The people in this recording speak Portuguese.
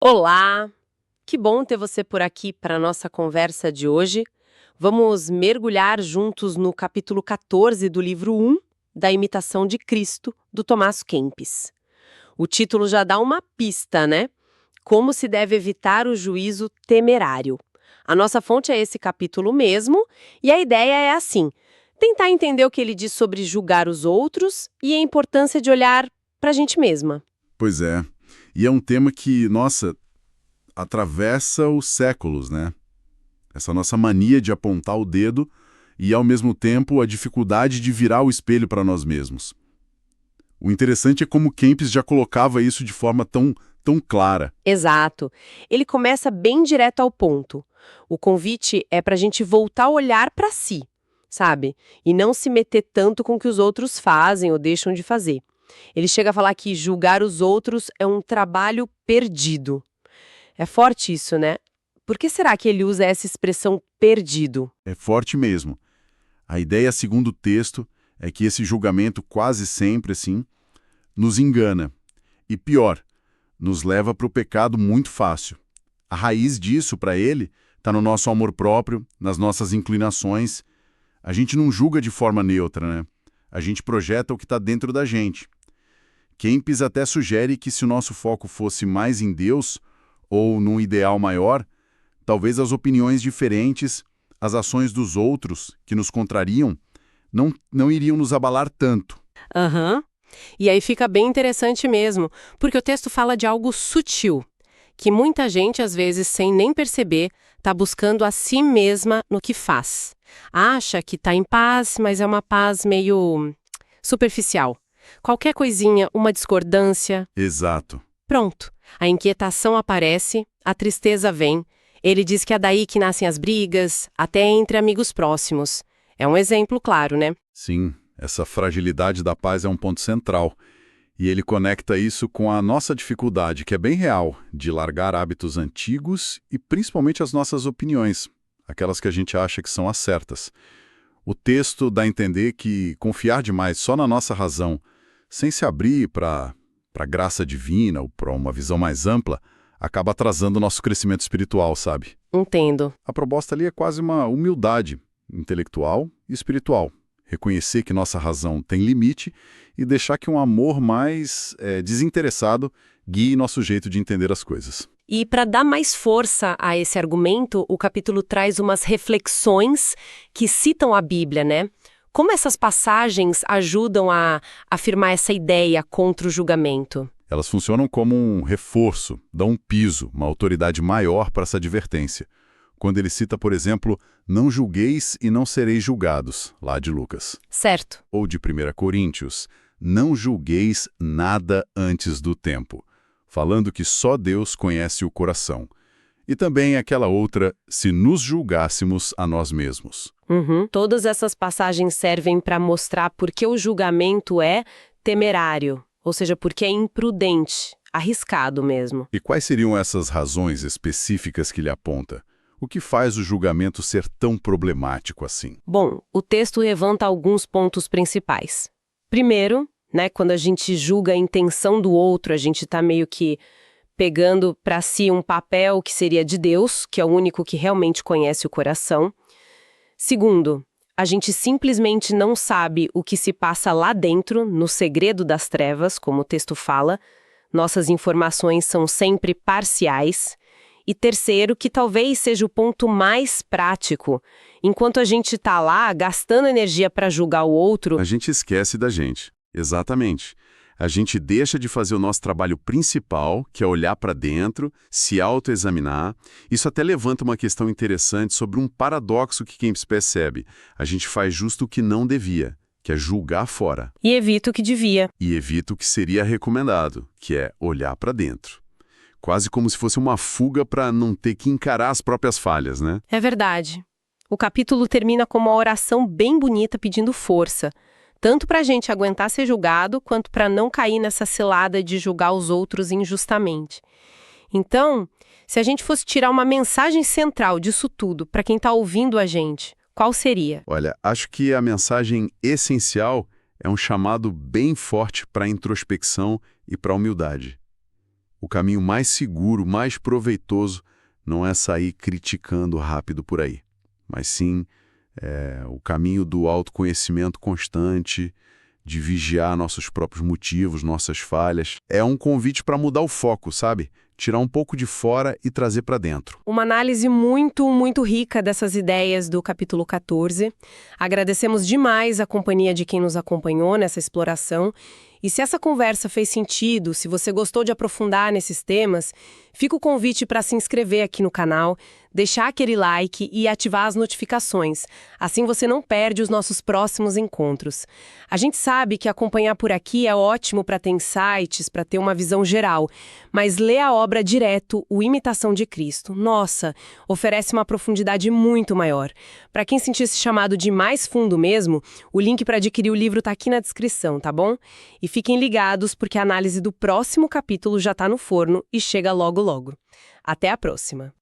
Olá! Que bom ter você por aqui para a nossa conversa de hoje. Vamos mergulhar juntos no capítulo 14 do livro 1 da Imitação de Cristo, do Tomás Kempis. O título já dá uma pista, né? Como se deve evitar o juízo temerário. A nossa fonte é esse capítulo mesmo, e a ideia é assim: tentar entender o que ele diz sobre julgar os outros e a importância de olhar para a gente mesma. Pois é. E é um tema que, nossa, atravessa os séculos, né? Essa nossa mania de apontar o dedo e, ao mesmo tempo, a dificuldade de virar o espelho para nós mesmos. O interessante é como Kempis já colocava isso de forma tão clara. Exato. Ele começa bem direto ao ponto. O convite é para a gente voltar a olhar para si, sabe? E não se meter tanto com o que os outros fazem ou deixam de fazer. Ele chega a falar que julgar os outros é um trabalho perdido. É forte isso, né? Por que será que ele usa essa expressão perdido? É forte mesmo. A ideia, segundo o texto, é que esse julgamento quase sempre, assim, nos engana. E pior, nos leva para o pecado muito fácil. A raiz disso, para ele, está no nosso amor próprio, nas nossas inclinações. A gente não julga de forma neutra, né? A gente projeta o que está dentro da gente. Kempis até sugere que se o nosso foco fosse mais em Deus, ou num ideal maior, talvez as opiniões diferentes, as ações dos outros que nos contrariam, não iriam nos abalar tanto. Aham. E aí fica bem interessante mesmo, porque o texto fala de algo sutil, que muita gente, às vezes, sem nem perceber, está buscando a si mesma no que faz. Acha que está em paz, mas é uma paz meio superficial. Qualquer coisinha, uma discordância, Exato. pronto. A inquietação aparece, a tristeza vem. Ele diz que é daí que nascem as brigas, até entre amigos próximos. É um exemplo claro, né? Sim, essa fragilidade da paz é um ponto central. E ele conecta isso com a nossa dificuldade, que é bem real, de largar hábitos antigos e principalmente as nossas opiniões, aquelas que a gente acha que são as certas. O texto dá a entender que confiar demais só na nossa razão, sem se abrir para a graça divina ou para uma visão mais ampla, acaba atrasando o nosso crescimento espiritual, sabe? Entendo. A proposta ali é quase uma humildade intelectual e espiritual. Reconhecer que nossa razão tem limite e deixar que um amor mais desinteressado guie nosso jeito de entender as coisas. E para dar mais força a esse argumento, o capítulo traz umas reflexões que citam a Bíblia, né? Como essas passagens ajudam a afirmar essa ideia contra o julgamento? Elas funcionam como um reforço, dão um piso, uma autoridade maior para essa advertência. Quando ele cita, por exemplo, não julgueis e não sereis julgados, lá de Lucas. Certo. Ou de 1 Coríntios, não julgueis nada antes do tempo, falando que só Deus conhece o coração. E também aquela outra, se nos julgássemos a nós mesmos. Uhum. Todas essas passagens servem para mostrar por que o julgamento é temerário, ou seja, porque é imprudente, arriscado mesmo. E quais seriam essas razões específicas que ele aponta? O que faz o julgamento ser tão problemático assim? Bom, o texto levanta alguns pontos principais. Primeiro, né, quando a gente julga a intenção do outro, a gente está meio que pegando para si um papel que seria de Deus, que é o único que realmente conhece o coração. Segundo, a gente simplesmente não sabe o que se passa lá dentro, no segredo das trevas, como o texto fala. Nossas informações são sempre parciais. E terceiro, que talvez seja o ponto mais prático. Enquanto a gente está lá gastando energia para julgar o outro, A gente esquece da gente. Exatamente. A gente deixa de fazer o nosso trabalho principal, que é olhar para dentro, se autoexaminar. Isso até levanta uma questão interessante sobre um paradoxo que Kempis percebe. A gente faz justo o que não devia, que é julgar fora. e evita o que devia. E evita o que seria recomendado, que é olhar para dentro. Quase como se fosse uma fuga para não ter que encarar as próprias falhas, né? É verdade. O capítulo termina com uma oração bem bonita pedindo força, tanto para a gente aguentar ser julgado, quanto para não cair nessa cilada de julgar os outros injustamente. Então, se a gente fosse tirar uma mensagem central disso tudo para quem está ouvindo a gente, qual seria? Olha, acho que a mensagem essencial é um chamado bem forte para a introspecção e para a humildade. O caminho mais seguro, mais proveitoso, não é sair criticando rápido por aí, mas sim o caminho do autoconhecimento constante, de vigiar nossos próprios motivos, nossas falhas. É um convite para mudar o foco, sabe? Tirar um pouco de fora e trazer para dentro. Uma análise muito, muito rica dessas ideias do capítulo 14. Agradecemos demais a companhia de quem nos acompanhou nessa exploração. E se essa conversa fez sentido, se você gostou de aprofundar nesses temas, fica o convite para se inscrever aqui no canal, deixar aquele like e ativar as notificações. Assim você não perde os nossos próximos encontros. A gente sabe que acompanhar por aqui é ótimo para ter insights, para ter uma visão geral, mas ler a obra direto, O Imitação de Cristo, nossa, oferece uma profundidade muito maior. Para quem sentir esse chamado de mais fundo mesmo, o link para adquirir o livro está aqui na descrição, tá bom? E fiquem ligados porque a análise do próximo capítulo já está no forno e chega logo logo. Até a próxima!